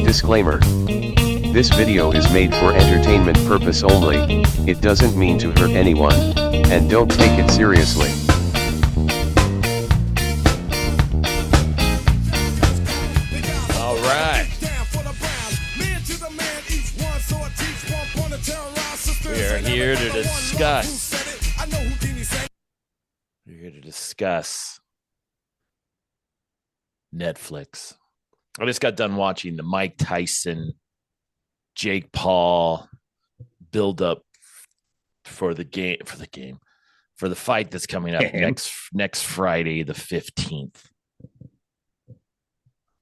Disclaimer. This video is made for entertainment purpose only, it doesn't mean to hurt anyone, and don't take it seriously. All right. We are here to discuss. We're here to discuss Netflix. I just got done watching the Mike Tyson, Jake Paul build up for the fight that's coming up next Friday, the 15th.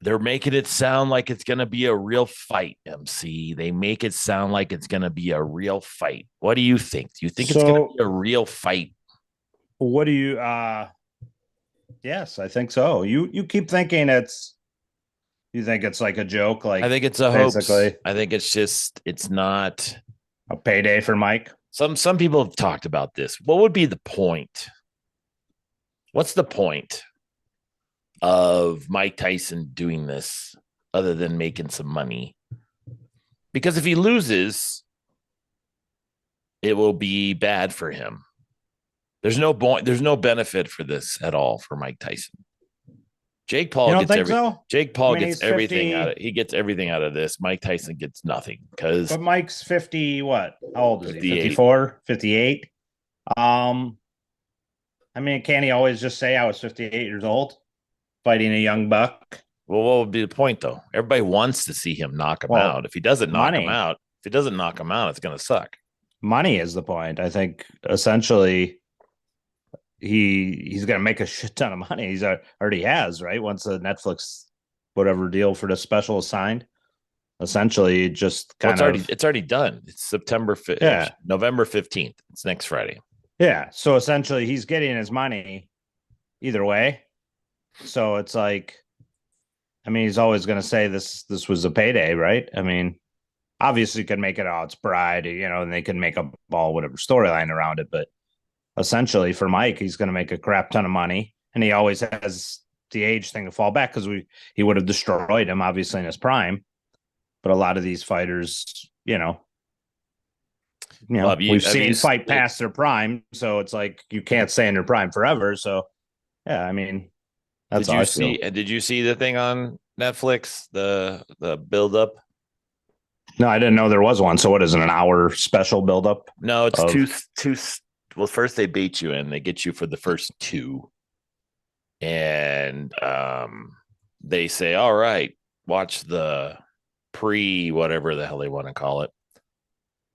They're making it sound like it's going to be a real fight, MC. They make it sound like it's going to be a real fight. What do you think? Do you think it's going to be a real fight? What do you yes, I think so. You keep thinking you think it's like a joke, like I think it's a hoax. I think it's not a payday for Mike. Some people have talked about this. What would be the point? What's the point of Mike Tyson doing this other than making some money? Because if he loses, it will be bad for him. There's no benefit for this at all for Mike Tyson. Jake Paul gets everything. So? Jake Paul gets everything out of it. He gets everything out of this. Mike Tyson gets nothing but Mike's 50. What? How old is he? 54, 58. I mean, can't he always just say I was 58 years old fighting a young buck? Well, what would be the point though? Everybody wants to see him knock him out. If he doesn't knock him out, it's going to suck. Money is the point. I think essentially he's going to make a shit ton of money. He's already has, right? Once the Netflix whatever deal for the special is signed, essentially just it's already done. It's September 5th. Yeah. November 15th. It's next Friday. Yeah. So essentially he's getting his money either way. So it's like, I mean, he's always going to say this was a payday, right? I mean, obviously you can make it out it's pride, and they can make up all whatever storyline around it, but essentially for Mike, he's going to make a crap ton of money, and he always has the age thing to fall back because he would have destroyed him obviously in his prime. But a lot of these fighters, we've seen fight past their prime, so it's like you can't stay in your prime forever. So yeah, I mean, that's did you see the thing on Netflix, the build up? No, I didn't know there was one. So what is it, an hour special build up? No, it's two. Well, first they bait you in. They get you for the first two. And they say, all right, watch the whatever the hell they want to call it.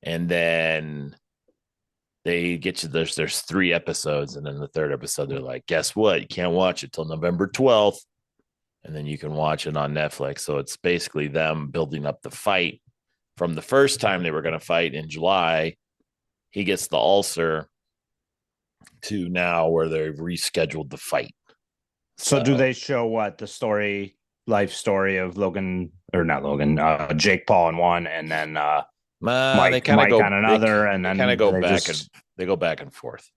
And then they get you, there's 3 episodes. And then the third episode, they're like, guess what? You can't watch it till November 12th. And then you can watch it on Netflix. So it's basically them building up the fight from the first time they were going to fight in July. He gets the ulcer to now where they've rescheduled the fight. So do they show what the life story of Jake Paul in one, and then Mike on another, and then they go back and forth.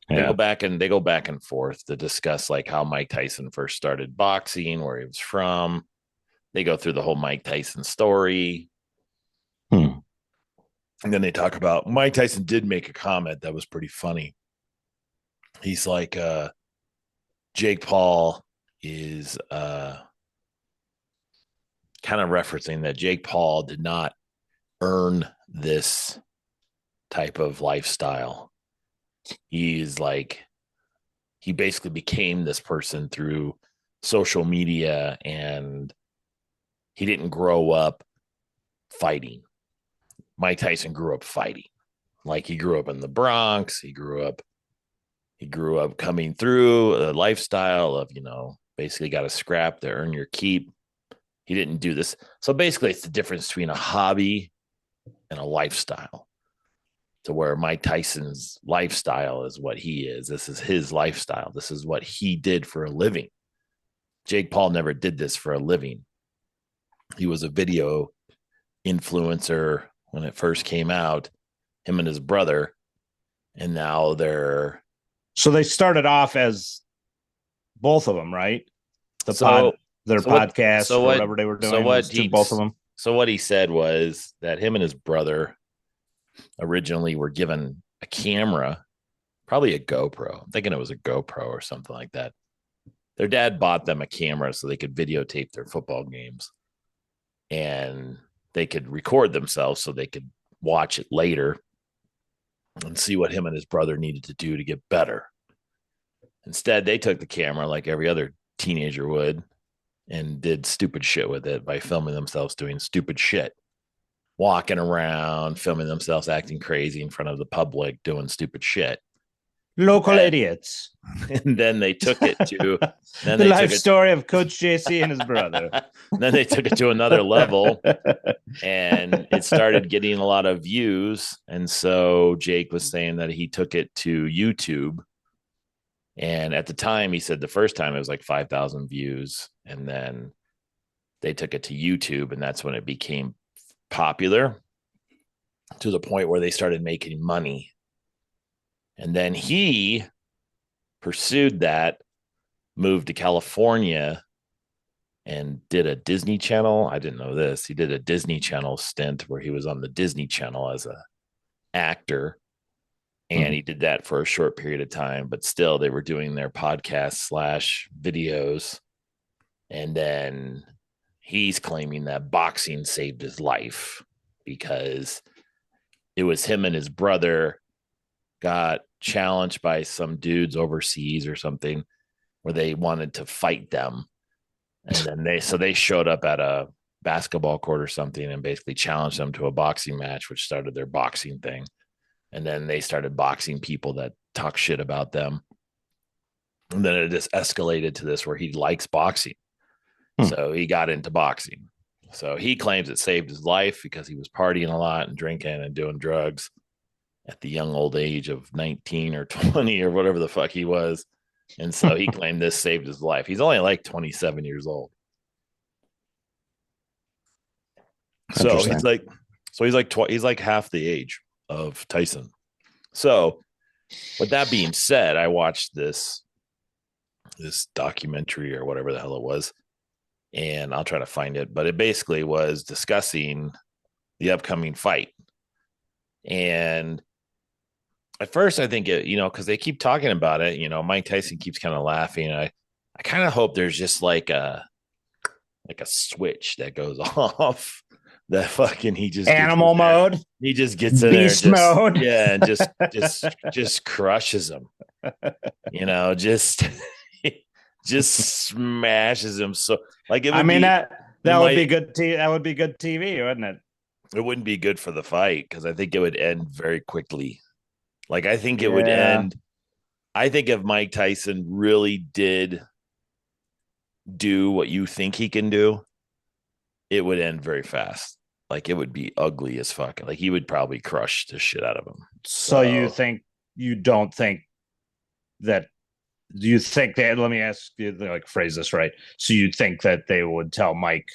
Yeah. They go back and forth to discuss like how Mike Tyson first started boxing, where he was from. They go through the whole Mike Tyson story. And then they talk about Mike Tyson did make a comment that was pretty funny. He's like, Jake Paul is kind of referencing that Jake Paul did not earn this type of lifestyle. He's like, he basically became this person through social media, and he didn't grow up fighting. Mike Tyson grew up fighting. Like he grew up in the Bronx. He grew up coming through a lifestyle of, basically got to scrap to earn your keep. He didn't do this. So basically it's the difference between a hobby and a lifestyle, to where Mike Tyson's lifestyle is what he is. This is his lifestyle. This is what he did for a living. Jake Paul never did this for a living. He was a video influencer when it first came out, him and his brother, and now they're So they started off as both of them, right? their So what? podcast So or what? whatever they were So doing. It what was to he? both of them. So what he said was that him and his brother originally were given a camera, probably a GoPro. I'm thinking it was a GoPro or something like that. Their dad bought them a camera so they could videotape their football games, and they could record themselves so they could watch it later and see what him and his brother needed to do to get better. Instead, they took the camera like every other teenager would and did stupid shit with it by filming themselves doing stupid shit, walking around, filming themselves acting crazy in front of the public, doing stupid shit. Local idiots. And then they took it to the life story of Coach JC and his brother. Then they took it to another level, and it started getting a lot of views. And so Jake was saying that he took it to YouTube. And at the time, he said the first time it was like 5,000 views. And then they took it to YouTube, and that's when it became popular to the point where they started making money. And then he pursued that, moved to California, and did a Disney Channel. I didn't know this. He did a Disney Channel stint where he was on the Disney Channel as a actor. And he did that for a short period of time, but still they were doing their podcast / videos. And then he's claiming that boxing saved his life because it was him and his brother got challenged by some dudes overseas or something where they wanted to fight them. And then they showed up at a basketball court or something and basically challenged them to a boxing match, which started their boxing thing. And then they started boxing people that talk shit about them. And then it just escalated to this where he likes boxing. So he got into boxing. So he claims it saved his life because he was partying a lot and drinking and doing drugs at the young old age of 19 or 20 or whatever the fuck he was. And so he claimed this saved his life. He's only like 27 years old. So he's like half the age of Tyson. So with that being said, I watched this documentary or whatever the hell it was, and I'll try to find it, but it basically was discussing the upcoming fight. And at first I think it, because they keep talking about it, Mike Tyson keeps kind of laughing. I kind of hope there's just like a switch that goes off. That fucking he just animal mode. He just gets in beast there, mode. Yeah, and just crushes him. Just smashes him. So like it would that would be good. That would be good TV, wouldn't it? It wouldn't be good for the fight because I think it would end very quickly. Like I think it would end. I think if Mike Tyson really did do what you think he can do, it would end very fast. Like it would be ugly as fuck. Like he would probably crush the shit out of him. So you think that let me ask you, like, phrase this right. So you think that they would tell Mike,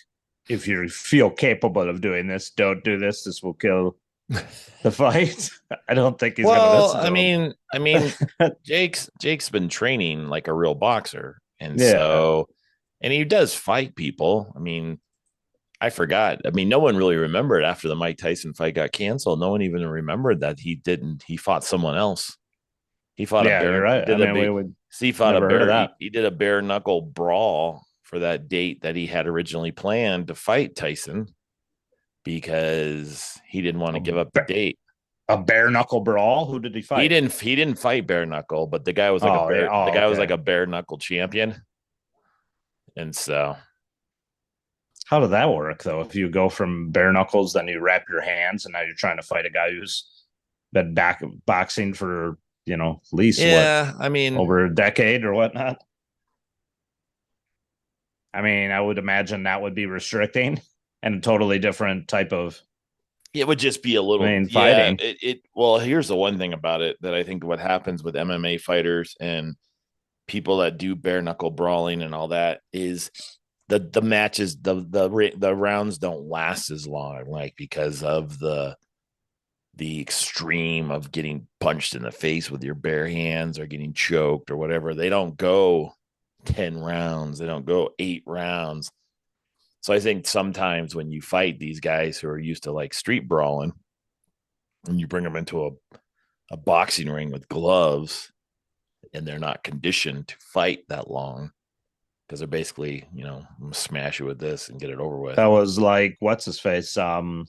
if you feel capable of doing this, don't do this. This will kill the fight. I don't think he's going to listen to him. I mean, Jake's been training like a real boxer. And so, and he does fight people. I mean, I forgot. I mean, no one really remembered after the Mike Tyson fight got canceled. No one even remembered that he fought someone else. He fought a bare. You're right. He did a bare knuckle brawl for that date that he had originally planned to fight Tyson because he didn't want to give up the date. A bare knuckle brawl? Who did he fight? He didn't fight bare knuckle, but the guy was like was like a bare knuckle champion. And so how did that work, though? If you go from bare knuckles, then you wrap your hands, and now you're trying to fight a guy who's been boxing for, at least over a decade or whatnot. I mean, I would imagine that would be restricting and a totally different type of. It would just be a little fighting. Well, here's the one thing about it that I think what happens with MMA fighters and people that do bare knuckle brawling and all that is the matches, the rounds don't last as long, like because of the extreme of getting punched in the face with your bare hands or getting choked or whatever. They don't go 10 rounds. They don't go 8 rounds. So I think sometimes when you fight these guys who are used to like street brawling and you bring them into a boxing ring with gloves and they're not conditioned to fight that long because they're basically, you know, smash you with this and get it over with. That was like, what's his face? Damn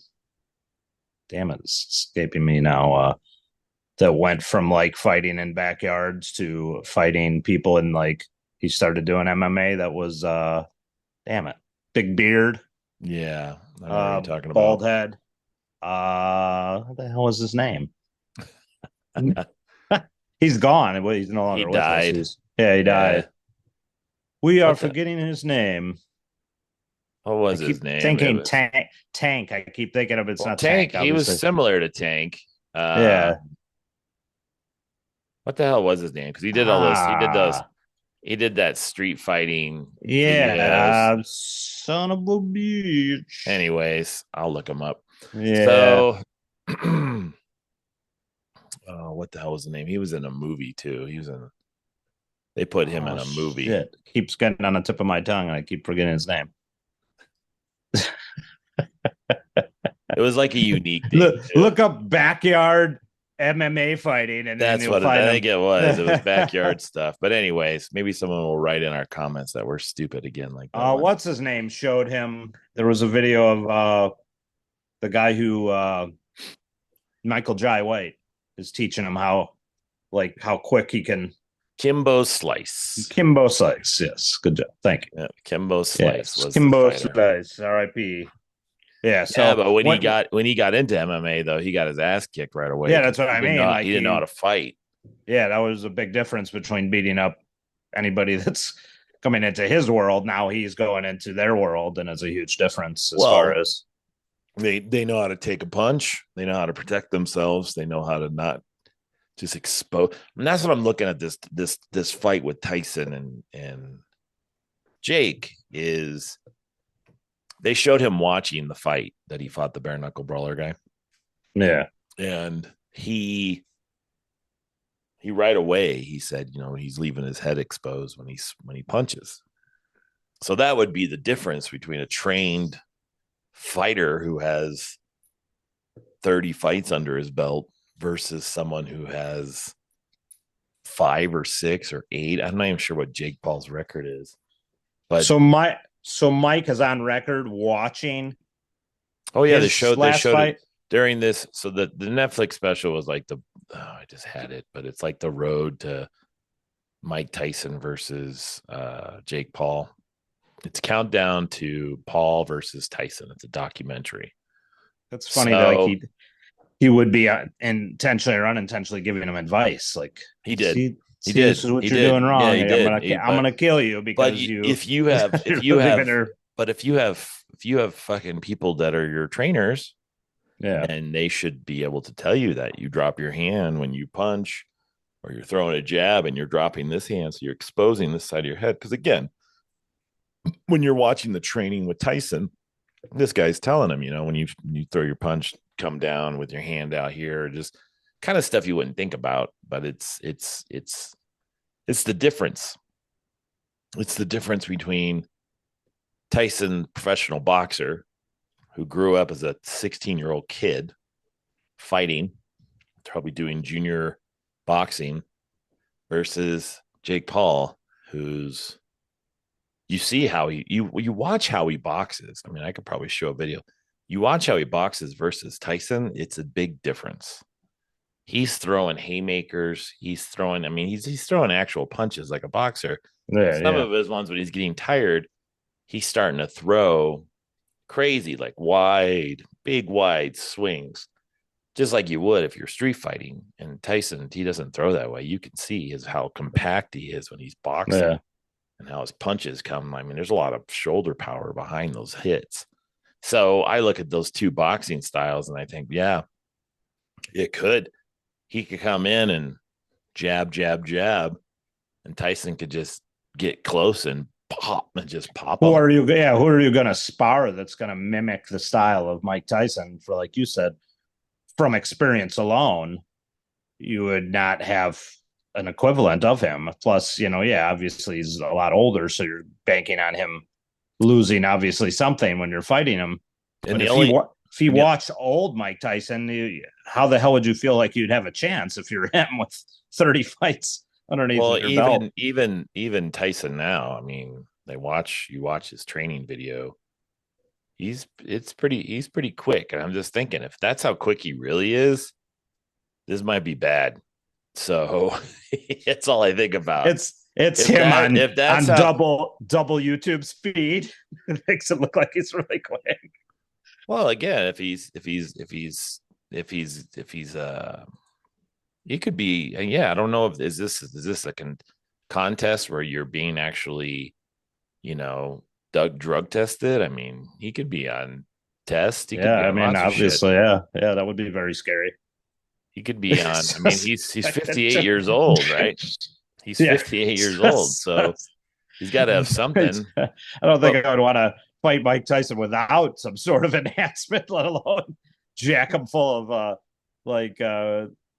it, it's escaping me now. That went from like fighting in backyards to fighting people in like he started doing MMA. That was damn it, big beard, Yeah, I know what you're talking bald about. head. What the hell was his name? He's gone. He's no He longer with us. died. Yeah, he Yeah. died. We are What the- forgetting his name. What I was keep his name? It thinking was Tank. I keep thinking of it's well, not Tank. Tank, He was obviously. similar to Tank. Yeah. What the hell was his name? Because he did all this. He did those. He did that street fighting videos. Yeah. Son of a bitch. Anyways, I'll look him up. Yeah. So, what the hell was the name? He was in a movie too. He was in. They put him in a movie. Shit. Keeps getting on the tip of my tongue, and I keep forgetting his name. It was like a unique thing. Look up backyard MMA fighting, and That's then what you'll find I think it was. It was backyard stuff. But anyways, maybe someone will write in our comments that we're stupid again. Like that one. What's his name? Showed him. There was a video of the guy who Michael Jai White is teaching him how quick he can. Kimbo Slice. Kimbo Slice. Yes, good job. Thank you. Yeah, Kimbo Slice yes, was Kimbo the fighter. Slice. R.I.P. Yeah. So, yeah, but when he got into MMA though, he got his ass kicked right away. Yeah, that's what I mean. He didn't know how to fight. Yeah, that was a big difference between beating up anybody that's coming into his world. Now he's going into their world, and it's a huge difference as far as they know how to take a punch. They know how to protect themselves. They know how to not just expose. And that's what I'm looking at this fight with Tyson and Jake is they showed him watching the fight that he fought the bare knuckle brawler guy. Yeah. And he right away he said, you know, he's leaving his head exposed when he punches. So that would be the difference between a trained fighter who has 30 fights under his belt versus someone who has 5 or 6 or 8. I'm not even sure what Jake Paul's record is. But so Mike is on record watching. Oh yeah, they showed fight. it during this. So the Netflix special was like I just had it, but it's like the road to Mike Tyson versus Jake Paul. It's countdown to Paul versus Tyson. It's a documentary. That's funny that like he would be intentionally or unintentionally giving him advice. Like he did. He did. This is what you're doing wrong. Yeah, he did. I'm gonna kill you because if you have fucking people that are your trainers, yeah, and they should be able to tell you that you drop your hand when you punch or you're throwing a jab and you're dropping this hand, so you're exposing this side of your head. Because again, when you're watching the training with Tyson, this guy's telling him, you know, when you throw your punch, come down with your hand out here, just kind of stuff you wouldn't think about, but it's the difference. It's the difference between Tyson, professional boxer, who grew up as a 16-year-old kid fighting, probably doing junior boxing, versus Jake Paul, who's you see how you watch how he boxes. I mean, I could probably show a video. You watch how he boxes versus Tyson, it's a big difference. He's throwing haymakers. He's throwing actual punches like a boxer. Yeah, Some of his ones when he's getting tired, he's starting to throw crazy, like big wide swings, just like you would if you're street fighting. And Tyson, he doesn't throw that way. You can see how compact he is when he's boxing and how his punches come. I mean, there's a lot of shoulder power behind those hits. So I look at those two boxing styles and I think, yeah, he could come in and jab, and Tyson could just get close and pop and just pop. Who are you going to spar that's going to mimic the style of Mike Tyson? For like you said, from experience alone, you would not have an equivalent of him. Plus, obviously he's a lot older, so you're banking on him losing obviously something when you're fighting him. And But if he watched old Mike Tyson, how the hell would you feel like you'd have a chance if you're him with 30 fights underneath your belt? Even Tyson now, I mean, you watch his training video. He's pretty quick. And I'm just thinking, if that's how quick he really is, this might be bad. So that's all I think about. It's him on double YouTube speed. It makes it look like he's really quick. Well, again, if he's he could be. Yeah, I don't know if is this a contest where you're being actually, drug tested. I mean, he could be on test. I mean, obviously, yeah, that would be very scary. He could be on. I mean, he's 58 years old, right? He's 58 years old, so he's got to have something. I don't think I would want to fight Mike Tyson without some sort of enhancement, let alone jack him full of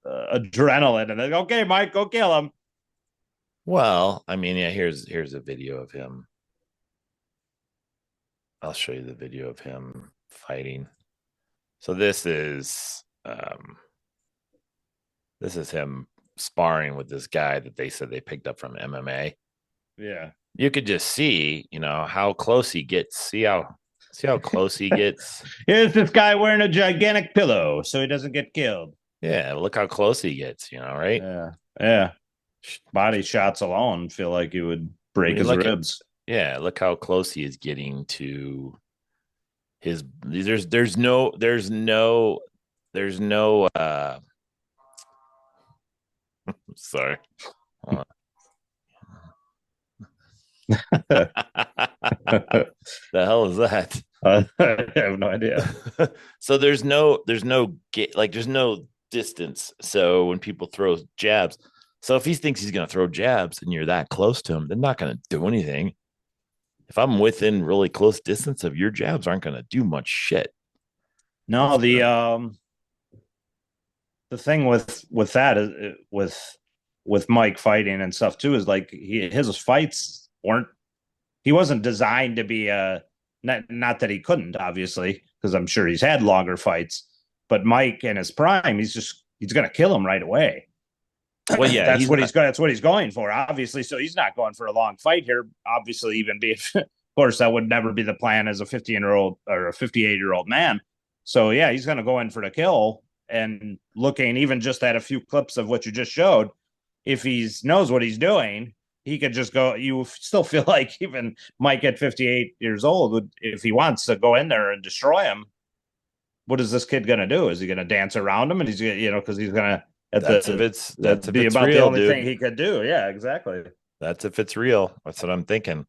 adrenaline, and then okay, Mike, go kill him. Well, I mean, yeah. Here's a video of him. I'll show you the video of him fighting. So this is him sparring with this guy that they said they picked up from MMA. Yeah. You could just see, how close he gets. See how close he gets. Here's this guy wearing a gigantic pillow so he doesn't get killed. Yeah, look how close he gets, right? Yeah. Body shots alone feel like you would break his ribs. Look how close he is getting to his. There's no sorry. The hell is that? I have no idea. So there's no distance. So when people throw jabs, so if he thinks he's going to throw jabs and you're that close to him, they're not going to do anything. If I'm within really close distance of your jabs, aren't going to do much shit. No, the thing with that is with Mike fighting and stuff too is like his fights he wasn't designed to be not that he couldn't, obviously, because I'm sure he's had longer fights, but Mike in his prime, he's going to kill him right away. Well, yeah, that's what he's going for, obviously. So he's not going for a long fight here, obviously, even of course, that would never be the plan as a 50-year-old or a 58-year-old man. So yeah, he's going to go in for the kill. And looking even just at a few clips of what you just showed, if he knows what he's doing, he could just go. You still feel like even Mike at 58 years old, if he wants to go in there and destroy him, what is this kid going to do? Is he going to dance around him? And he's going to, because he's going to, that's about real, the only thing he could do. Yeah, exactly. That's if it's real. That's what I'm thinking.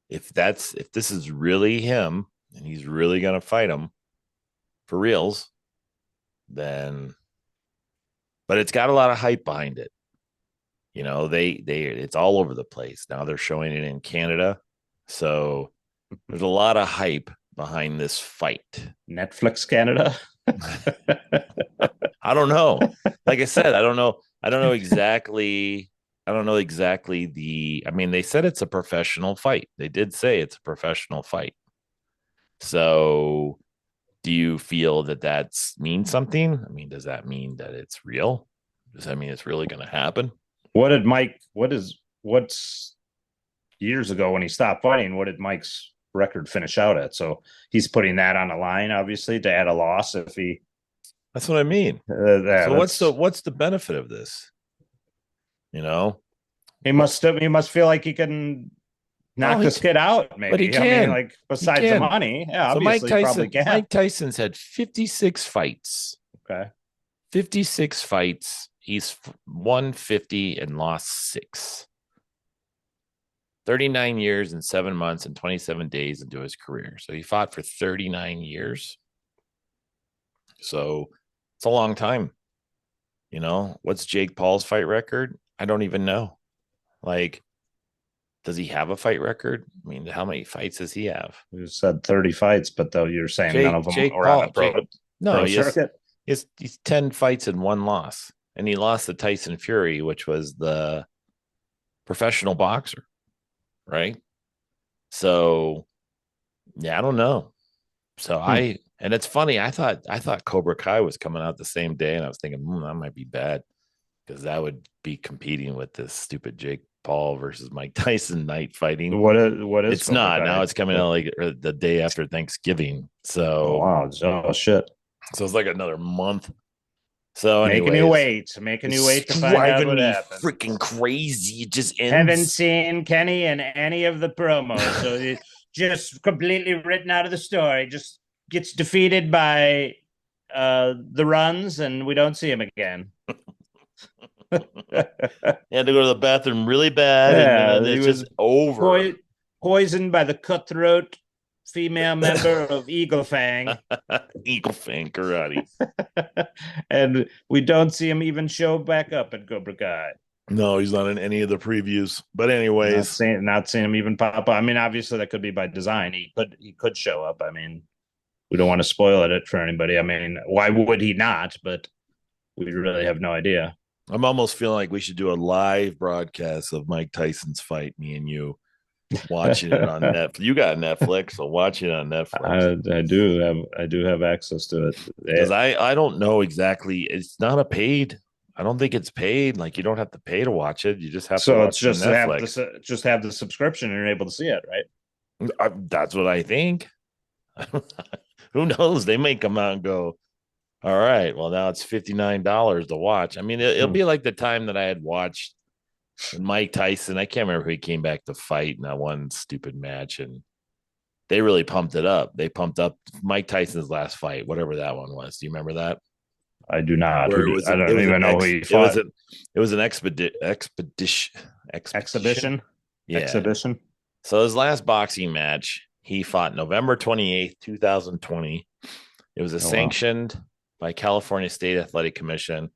If this is really him and he's really going to fight him for reals, then, but it's got a lot of hype behind it. It's all over the place. Now they're showing it in Canada. So there's a lot of hype behind this fight. Netflix Canada. I don't know. Like I said, I don't know exactly I mean, they said it's a professional fight. They did say it's a professional fight. So do you feel that means something? I mean, does that mean that it's real? Does that mean it's really going to happen? What's years ago when he stopped fighting, what did Mike's record finish out at? So he's putting that on the line, obviously, to add a loss if he. That's what I mean. So what's the benefit of this? He must feel like he can knock this kid out, maybe. But he can. I mean, besides the money. Yeah, so obviously probably can. Mike Tyson's had 56 fights. Okay. 56 fights. He's won 50 and lost 6. 39 years and 7 months and 27 days into his career. So he fought for 39 years. So it's a long time. What's Jake Paul's fight record? I don't even know. Like, does he have a fight record? I mean, how many fights does he have? You said 30 fights, but though you're saying none of them are on a pro. No, he's 10 fights and 1 loss. and he lost to Tyson Fury, which was the professional boxer, right? So yeah, I don't know. So and it's funny. I thought Cobra Kai was coming out the same day, and I was thinking that might be bad because that would be competing with this stupid Jake Paul versus Mike Tyson night fighting. What is It's Cobra not Kai? now. It's coming out like the day after Thanksgiving. So wow, oh shit! So it's like another month. So making you wait to find out what happened. Freaking crazy. It just ends. Haven't seen Kenny in any of the promos, so it just completely written out of the story. Just gets defeated by the runs, and we don't see him again. He had to go to the bathroom really bad, and then it's just over. Poisoned by the cutthroat female member of Eagle Fang. Eagle Fang karate. And we don't see him even show back up at Cobra Kai. No, he's not in any of the previews. But anyways, not seeing him even pop up. I mean, obviously that could be by design. He could show up. I mean, we don't want to spoil it for anybody. I mean, why would he not? But we really have no idea. I'm almost feeling like we should do a live broadcast of Mike Tyson's fight, me and you. Watching it on Netflix. You got Netflix, so watch it on Netflix. I do have access to it. Because I don't know exactly. It's not a paid. I don't think it's paid. Like you don't have to pay to watch it. You just have to watch it on Netflix. Just have the subscription and you're able to see it, right? That's what I think. Who knows? They may come out and go, all right, well, now it's $59 to watch. I mean, it'll be like the time that I had watched Mike Tyson. I can't remember who he came back to fight in that one stupid match, and they really pumped it up. They pumped up Mike Tyson's last fight, whatever that one was. Do you remember that? I do not. I don't even know who he fought. It was an exhibition. Yeah. Exhibition. So his last boxing match, he fought November 28th, 2020. It was sanctioned by California State Athletic Commission.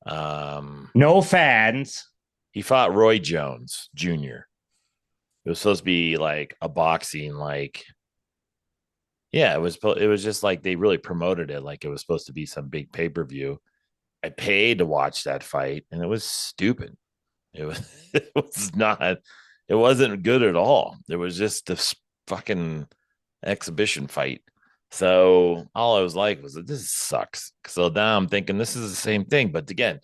No fans. He fought Roy Jones Jr. It was supposed to be like a boxing, like, yeah, it was just like they really promoted it like it was supposed to be some big pay-per-view. I paid to watch that fight, and it was stupid. It wasn't good at all. It was just this fucking exhibition fight. So all I was like was, this sucks. So now I'm thinking this is the same thing, but again,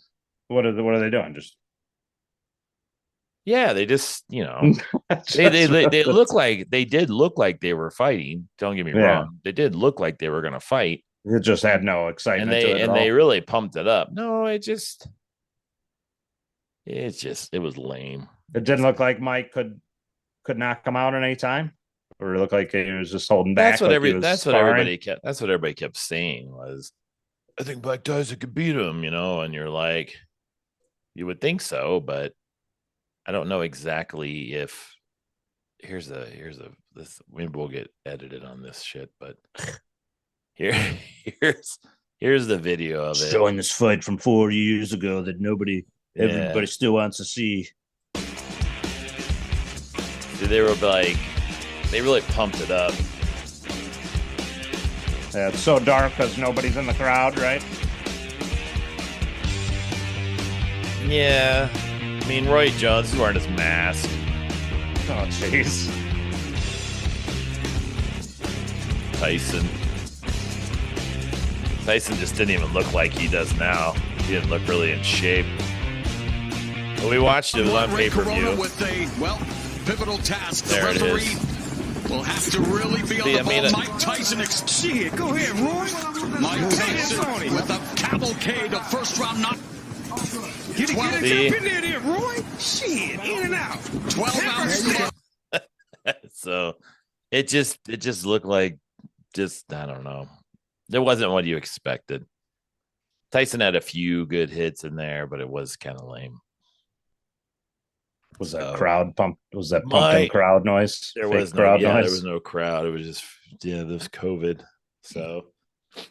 what are they doing? Just yeah, they just, they look like they did look like they were fighting. Don't get me wrong. They did look like they were going to fight. It just had no excitement. And they really pumped it up. No, it was lame. It didn't look like Mike could not come out at any time, or it looked like he was just holding back. That's what everybody kept saying was, I think Mike Tyson could beat him, and you're like, you would think so, but I don't know exactly if here's this, maybe we'll get edited on this shit, but here's the video of it. Showing this fight from 4 years ago that everybody still wants to see. They were like, they really pumped it up. Yeah, it's so dark because nobody's in the crowd, right? Yeah. I mean, Roy Jones is wearing his mask. Oh, jeez. Tyson just didn't even look like he does now. He didn't look really in shape. But we watched it. It was on pay-per-view. With a pivotal task. There the referee will have to really be on the ball. Mike Tyson. Shit, go ahead, Roy. Mike Tyson with a cavalcade of first-round knock. Get it, jump in there, Roy. Shit, in and out. 12 ounces. So it just looked like I don't know. It wasn't what you expected. Tyson had a few good hits in there, but it was kind of lame. Was that crowd pump? Was that pumping crowd noise? There was no noise? There was no crowd. It was just this COVID. So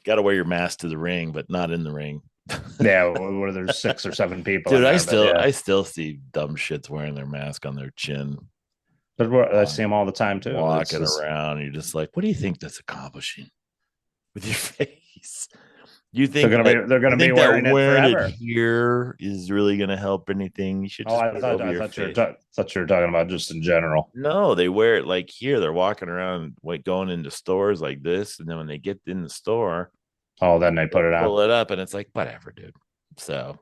got to wear your mask to the ring, but not in the ring. Yeah, what are there 6 or 7 people? Dude, I still see dumb shits wearing their mask on their chin. But I see them all the time too. Walking around, you're just like, what do you think that's accomplishing with your face? You think they're gonna be wearing it forever? Here is really gonna help anything? You should just I thought you were talking about just in general. No, they wear it like here. They're walking around, like going into stores like this, and then when they get in the store, then they put it on. Pull it up, and it's like whatever, dude. So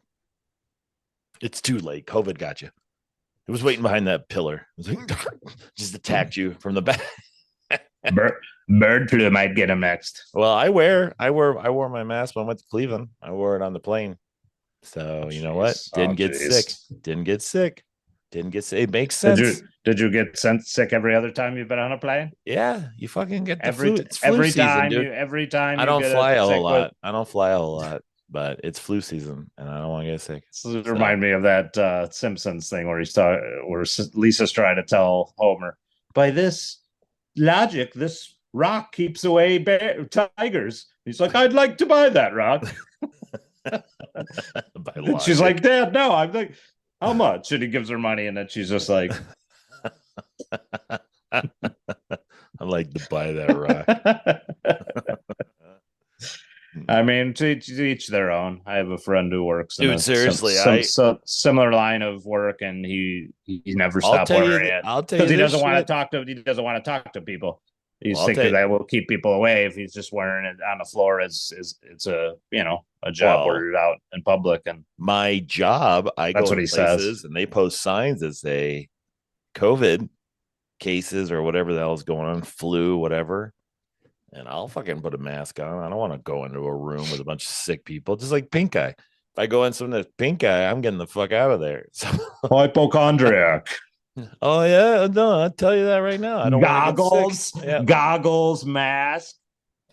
it's too late. COVID got you. It was waiting behind that pillar. It was like, just attacked you from the back. Bird flu might get him next. Well, I wore my mask when I went to Cleveland. I wore it on the plane. So you know what? Didn't get sick. It makes sense. Did you get sick every other time you've been on a plane? Yeah, you fucking get the every flu. It's flu season, dude. Every time I don't fly a whole lot. I don't fly a whole lot, but it's flu season, and I don't want to get sick. This remind me of that Simpsons thing where where Lisa's trying to tell Homer, by this logic, this rock keeps away tigers. He's like, I'd like to buy that rock. She's like, Dad, no. I'm like, how much? And he gives her money, and then she's just like, I'd like to buy that rock. I mean, to each their own. I have a friend who works in similar line of work, and he never stopped wearing it because he doesn't want to talk to people. He's thinking that will keep people away if he's just wearing it on the floor. It's a job where you're out in public. And my job, I go to places and they post signs that say COVID cases or whatever the hell is going on, flu, whatever. And I'll fucking put a mask on. I don't want to go into a room with a bunch of sick people, just like pink eye. If I go in some of the pink eye, I'm getting the fuck out of there. So hypochondriac. Oh yeah, no, I'll tell you that right now. I don't goggles, mask,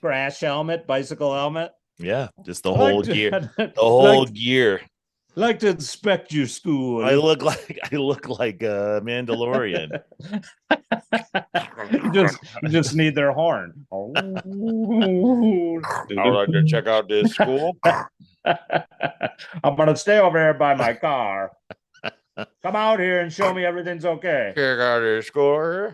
crash helmet, bicycle helmet. Yeah, just the whole gear. The whole gear. Like to inspect your school. I look like a Mandalorian. you just need their horn. I'd like to check out this school. I'm gonna stay over here by my car. Come out here and show me everything's okay. Check out this school.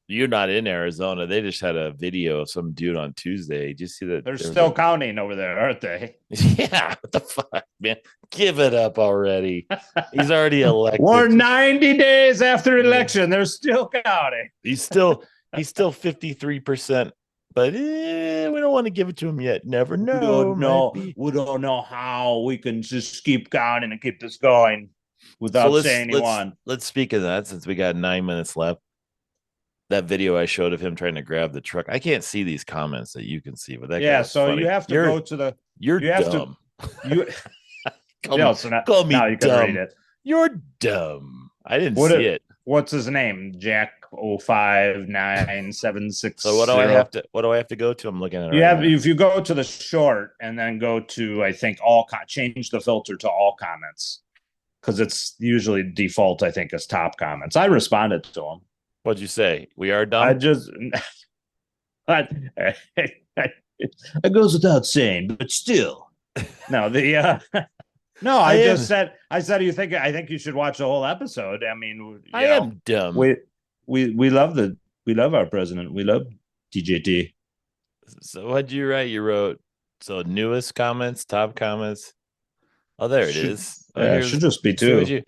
You're not in Arizona. They just had a video of some dude on Tuesday. Did you see that? They're still counting over there, aren't they? Yeah. What the fuck, man? Give it up already. He's already elected. We're 90 days after election. They're still counting. He's still 53%. But we don't want to give it to him yet. Never know. We don't know how we can just keep counting and keep this going without saying he won. Let's speak of that since we got 9 minutes left. That video I showed of him trying to grab the truck. I can't see these comments that you can see, but that so funny. You have to go to the. You're dumb. Call me now you can dumb. Read it. You're dumb. I didn't see it. What's his name? Jack 059760. So what do I have to go to? I'm looking at it. If you go to the short and then go to, I think change the filter to all comments, because it's usually default, I think, as top comments. I responded to him. What'd you say? We are dumb? It goes without saying, but still. No, I said I think you should watch the whole episode. I mean, I am dumb. We love our president. We love DJT. So what'd you write? You wrote newest comments, top comments. Oh, there it is. It should just be two.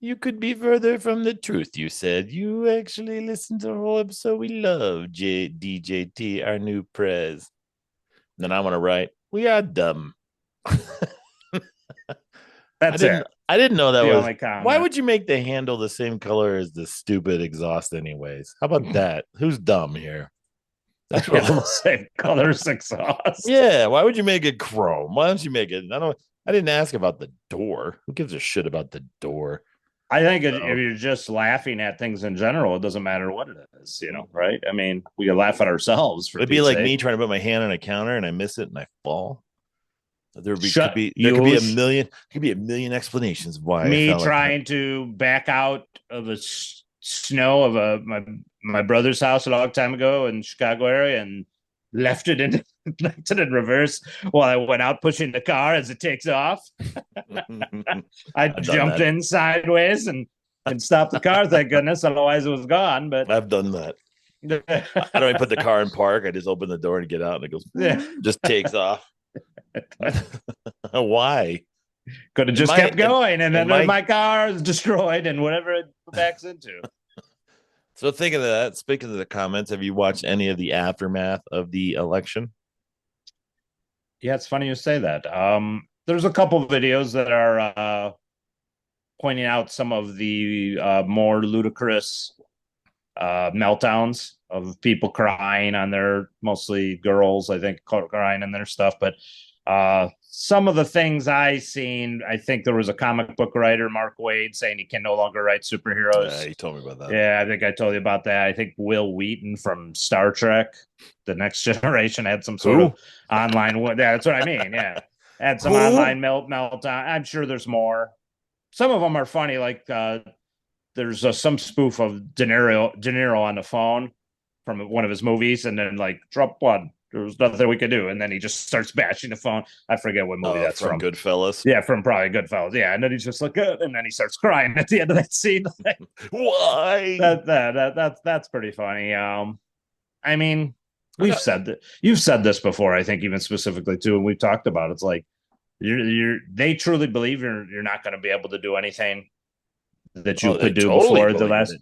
You could be further from the truth, you said. You actually listened to the whole episode. We love DJT, our new prez. Then I'm going to write, we are dumb. That's it. I didn't know that was. Why would you make the handle the same color as the stupid exhaust anyways? How about that? Who's dumb here? That's what the same color as exhaust. Yeah, why would you make it chrome? Why don't you make it? I didn't ask about the door. Who gives a shit about the door? I think if you're just laughing at things in general, it doesn't matter what it is, right? I mean, we can laugh at ourselves. It'd be like me trying to put my hand on a counter and I miss it and I fall. There could be a million explanations why. Me trying to back out of the snow of my brother's house a long time ago in Chicago area and left it in reverse while I went out pushing the car as it takes off. I jumped in sideways and stopped the car, thank goodness. Otherwise it was gone. But I've done that. I don't even put the car in park. I just open the door and get out, and it goes, just takes off. Why? Could have just kept going, and then my car is destroyed, and whatever it backs into. So thinking of that, speaking of the comments, have you watched any of the aftermath of the election? Yeah, it's funny you say that. There's a couple videos that are pointing out some of the more ludicrous meltdowns of people crying on their, mostly girls, I think, crying on their stuff. But some of the things I seen, I think there was a comic book writer, Mark Waid, saying he can no longer write superheroes. Yeah, he told me about that. Yeah, I think I told you about that. I think Will Wheaton from Star Trek, The Next Generation, had some sort of online. Yeah, that's what I mean. Yeah, had some online meltdown. I'm sure there's more. Some of them are funny, like there's some spoof of De Niro on the phone from one of his movies, and then like Trump won. There was nothing we could do, and then he just starts bashing the phone. I forget what movie that's from. Goodfellas. Yeah, from probably Goodfellas. Yeah, and then he's just like, and then he starts crying at the end of that scene. Why? That's pretty funny. I mean, you've said this before. I think even specifically too, and we've talked about it. It's like they truly believe you're not going to be able to do anything that you could do before the last.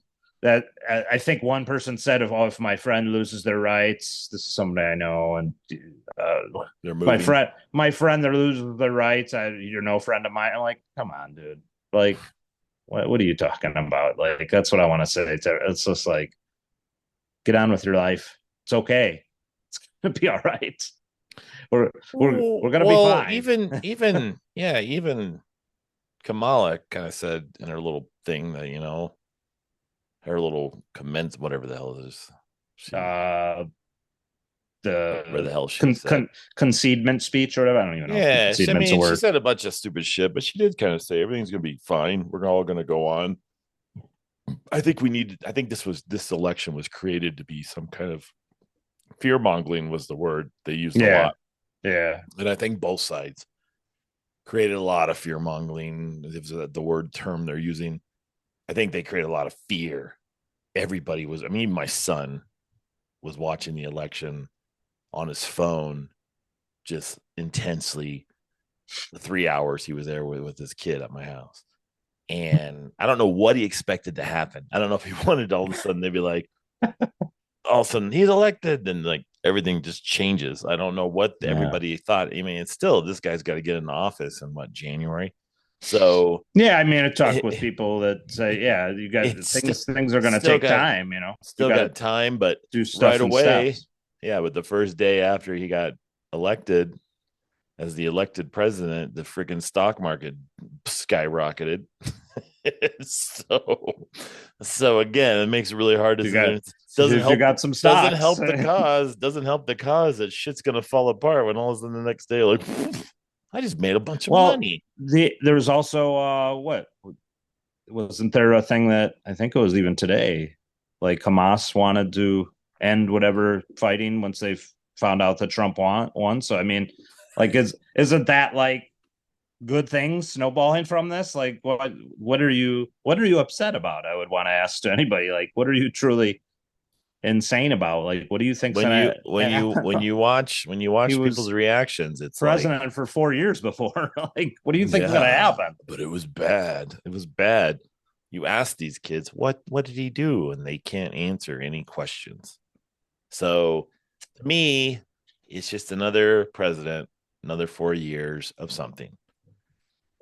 That I think one person said, if my friend loses their rights, this is somebody I know, and my friend that loses their rights, you're no friend of mine. I'm like, come on, dude. Like, what are you talking about? Like, that's what I want to say. It's just like, get on with your life. It's okay. It's gonna be all right. We're gonna be fine. Even Kamala kind of said in her little thing that, her little commence, whatever the hell it is. Where the hell she concedement speech or whatever. I don't even know. Yeah, she said a bunch of stupid shit, but she did kind of say everything's gonna be fine. We're all gonna go on. I think this election was created to be some kind of fear mongering, was the word they used a lot. Yeah, and I think both sides created a lot of fear mongering. Is the term they're using. I think they created a lot of fear. Everybody was, even my son was watching the election on his phone, just intensely. The 3 hours he was there with his kid at my house. And I don't know what he expected to happen. I don't know if he wanted all of a sudden they'd be like, all of a sudden he's elected, and like everything just changes. I don't know what everybody thought. It's still, this guy's got to get in the office in January. So yeah, I talked with people that say, you got things are going to take time. Still got time, but do stuff right away. Steps. Yeah, but the first day after he got elected as the elected president, the freaking stock market skyrocketed. so again, it makes it really hard to doesn't help the cause that shit's going to fall apart when all of a sudden the next day, like, I just made a bunch of money. There's also wasn't there a thing that I think it was even today, like Hamas wanted to end whatever fighting once they found out that Trump won. So isn't that like good things snowballing from this? Like, what are you upset about? I would want to ask to anybody. Like, what are you truly insane about? Like, what do you think? When you watch people's reactions, it's president like, for 4 years before. Like, what do you think is going to happen? But it was bad. You ask these kids, what did he do, and they can't answer any questions. So to me, it's just another president, another 4 years of something,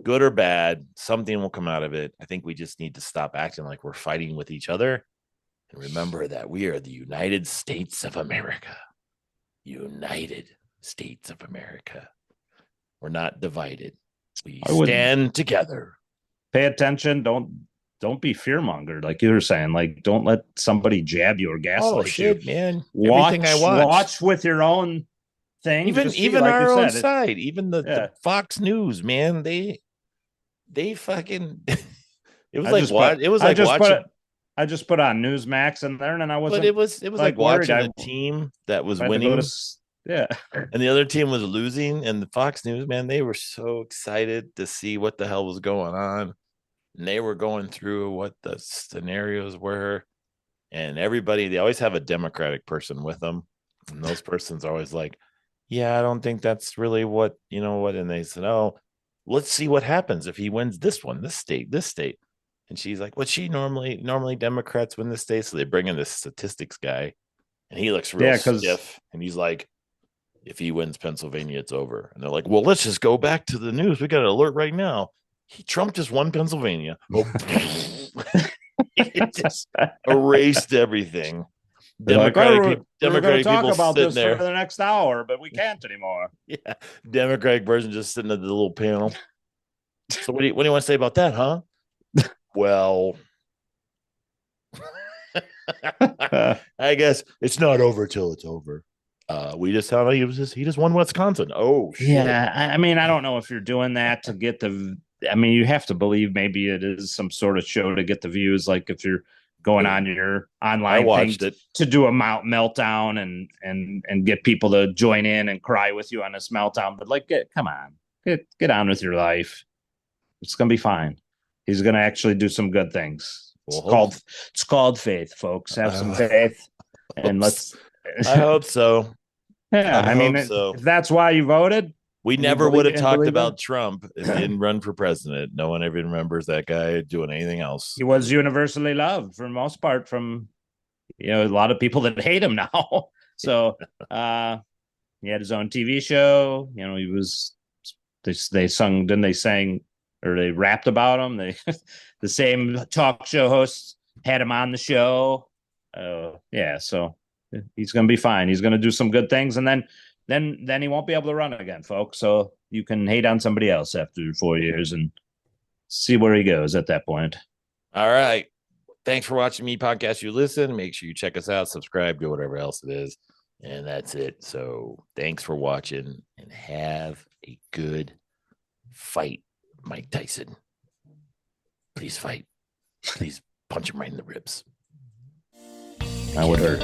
good or bad. Something will come out of it. I think we just need to stop acting like we're fighting with each other. And remember that we are the United States of America. United States of America. We're not divided. We stand together. Pay attention. Don't be fearmongered, like you were saying. Like, don't let somebody jab you or gaslight you, man. Watch with your own thing. Even like our own side. Even the Fox News, man. They fucking. It was watching. I just put on Newsmax in there, and I wasn't. But it was like watching a team that was winning, and the other team was losing. And the Fox News, man, they were so excited to see what the hell was going on, and they were going through what the scenarios were. and everybody, they always have a Democratic person with them. And those persons are always like, yeah, I don't think that's really what, and they said, oh, let's see what happens if he wins this one, this state. And she's like, well, normally Democrats win the state. So they bring in this statistics guy and he looks real stiff. And he's like, if he wins Pennsylvania, it's over. And they're like, well, let's just go back to the news. We got an alert right now. Trump just won Pennsylvania. Oh, he just erased everything. Democratic Democratic people talk about this there for the next hour, but we can't anymore. Yeah, Democratic version just sitting at the little panel. So what do you want to say about that, huh? Well, I guess it's not over till it's over. We just found out he just won Wisconsin. Oh shit. Yeah, I mean, I don't know if you're doing that to get the. I mean, you have to believe maybe it is some sort of show to get the views. Like if you're going on your online thing to do a meltdown and get people to join in and cry with you on this meltdown. But like, come on, get on with your life. It's gonna be fine. He's gonna actually do some good things. It's called faith, folks. Have some faith, and let's. I hope so. Yeah, I mean, if that's why you voted. We never would have talked about Trump if he didn't run for president. No one ever remembers that guy doing anything else. He was universally loved for the most part from, a lot of people that hate him now. So he had his own TV show. He was, they sung, didn't they sang, or they rapped about him. The same talk show hosts had him on the show. Yeah, so he's going to be fine. He's going to do some good things. And then he won't be able to run again, folks. So you can hate on somebody else after 4 years and see where he goes at that point. All right. Thanks for watching Me Podcast You Listen. Make sure you check us out, subscribe, do whatever else it is. And that's it. So thanks for watching and have a good fight, Mike Tyson. Please fight. Please punch him right in the ribs. I would hurt.